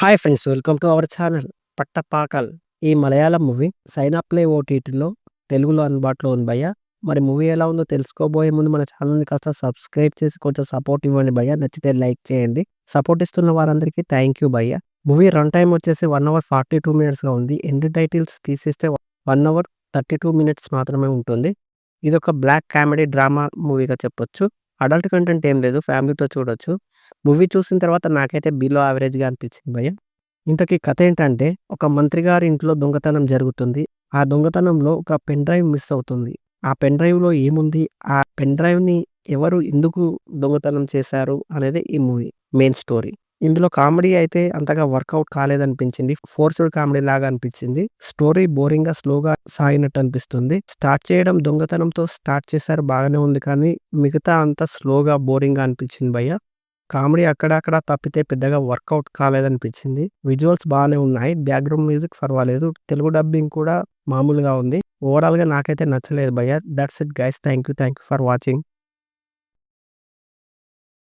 Hi friends, welcome to our channel 'పట్టపాకల్'. ఈ Malayalam movie sign play ఓటీటీలో తెలుగులో అందుబాటులో ఉంది భయ్య. మరి మూవీ ఎలా ఉందో తెలుసుకోబోయే ముందు మన ఛానల్‌ని కాస్త సబ్స్క్రైబ్ చేసి కొంచెం సపోర్ట్ ఇవ్వండి భయ్య. నచ్చితే లైక్ చేయండి. సపోర్ట్ ఇస్తున్న వారందరికీ థ్యాంక్ యూ భయ్య. మూవీ రన్ టైమ్ వచ్చేసి 1 అవర్ 42 మినిట్స్‌గా ఉంది. ఎండ్ టైటిల్స్ తీసేస్తే 1 అవర్ 32 మినిట్స్ మాత్రమే ఉంటుంది. ఇదొక బ్లాక్ కామెడీ డ్రామా మూవీగా చెప్పొచ్చు. అడల్ట్ కంటెంట్ ఏం లేదు. ఫ్యామిలీతో చూడొచ్చు. మూవీ చూసిన తర్వాత నాకైతే బిలో యావరేజ్‌గా అనిపించింది భయ్య. ఇంతకీ కథ ఏంటంటే, ఒక మంత్రి గారి ఇంట్లో దొంగతనం జరుగుతుంది. ఆ దొంగతనంలో ఒక పెన్ డ్రైవ్ మిస్ అవుతుంది. ఆ పెన్ డ్రైవ్‌లో ఏముంది? ఆ పెన్ డ్రైవ్‌ని ఎవరు ఎందుకు దొంగతనం చేశారు? అనేది ఈ మూవీ మెయిన్ స్టోరీ. ఇందులో కామెడీ అయితే అంతగా వర్కౌట్ కాలేదనిపించింది. ఫోర్స్‌డ్ కామెడీ లాగా అనిపించింది. స్టోరీ బోరింగ్‌గా, స్లోగా సాగినట్టు అనిపిస్తుంది. స్టార్ట్ చేయడం దొంగతనంతో స్టార్ట్ చేశారు, బాగానే ఉంది. కానీ మిగతా అంతా స్లోగా, బోరింగ్‌గా అనిపించింది భయ్య. కామెడీ అక్కడక్కడ తప్పితే పెద్దగా వర్కౌట్ కాలేదనిపించింది. విజువల్స్ బానే ఉన్నాయి. బ్యాక్‌గ్రౌండ్ మ్యూజిక్ పర్వాలేదు. తెలుగు డబ్బింగ్ కూడా మామూలుగా ఉంది. ఓవరాల్‌గా నాకైతే నచ్చలేదు భయ్య. That's it guys. Thank you for watching.